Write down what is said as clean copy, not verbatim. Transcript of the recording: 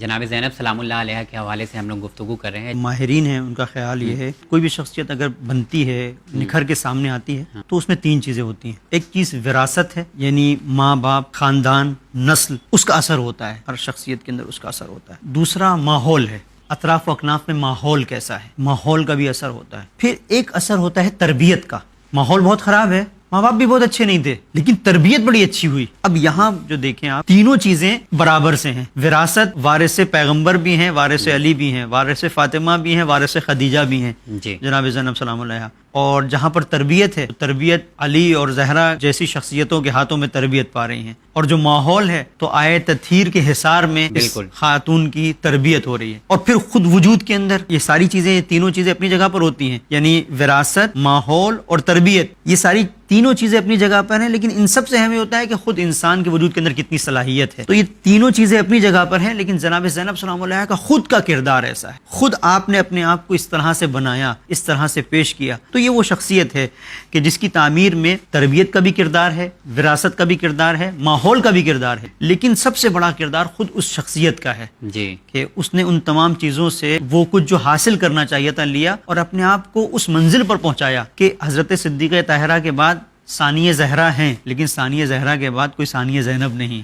جناب زینب سلام اللہ علیہ کے حوالے سے ہم لوگ گفتگو کر رہے ہیں۔ ماہرین ہیں ان کا خیال یہ ہے کوئی بھی شخصیت اگر بنتی ہے نکھر کے سامنے آتی ہے تو اس میں تین چیزیں ہوتی ہیں۔ ایک چیز وراثت ہے، یعنی ماں باپ، خاندان، نسل، اس کا اثر ہوتا ہے، ہر شخصیت کے اندر اس کا اثر ہوتا ہے۔ دوسرا ماحول ہے، اطراف و اکناف میں ماحول کیسا ہے، ماحول کا بھی اثر ہوتا ہے۔ پھر ایک اثر ہوتا ہے تربیت کا، ماحول بہت خراب ہے، ماں باپ بھی بہت اچھے نہیں تھے لیکن تربیت بڑی اچھی ہوئی۔ اب یہاں جو دیکھیں آپ، تینوں چیزیں برابر سے ہیں۔ وراثت، وارث پیغمبر بھی ہیں، وارث علی بھی ہیں، وارث فاطمہ بھی ہیں، وارث خدیجہ بھی ہیں جی جناب زینب سلام علیہ۔ اور جہاں پر تربیت ہے، تربیت علی اور زہرا جیسی شخصیتوں کے ہاتھوں میں تربیت پا رہی ہیں۔ اور جو ماحول ہے تو آئے تطہیر کے حصار میں اس بالکل خاتون کی تربیت ہو رہی ہے۔ اور پھر خود وجود کے اندر یہ ساری چیزیں، یہ تینوں چیزیں اپنی جگہ پر ہوتی ہیں، یعنی وراثت، ماحول اور تربیت، یہ ساری تینوں چیزیں اپنی جگہ پر ہیں، لیکن ان سب سے اہم یہ ہوتا ہے کہ خود انسان کے وجود کے اندر کتنی صلاحیت ہے۔ تو یہ تینوں چیزیں اپنی جگہ پر ہیں، لیکن جناب زینب سلام علیہ کا خود کا کردار ایسا ہے، خود آپ نے اپنے آپ کو اس طرح سے بنایا، اس طرح سے پیش کیا، تو یہ وہ شخصیت ہے کہ جس کی تعمیر میں تربیت کا بھی کردار ہے، وراثت کا بھی کردار ہے، ماحول کا بھی کردار ہے، لیکن سب سے بڑا کردار خود اس شخصیت کا ہے جی کہ اس نے ان تمام چیزوں سے وہ کچھ جو حاصل کرنا چاہیے تھا لیا، اور اپنے آپ کو اس منزل پر پہنچایا کہ حضرت صدیقہ طاہرہ کے بعد ثانیہ زہرا ہیں، لیکن ثانیہ زہرا کے بعد کوئی ثانیہ زینب نہیں۔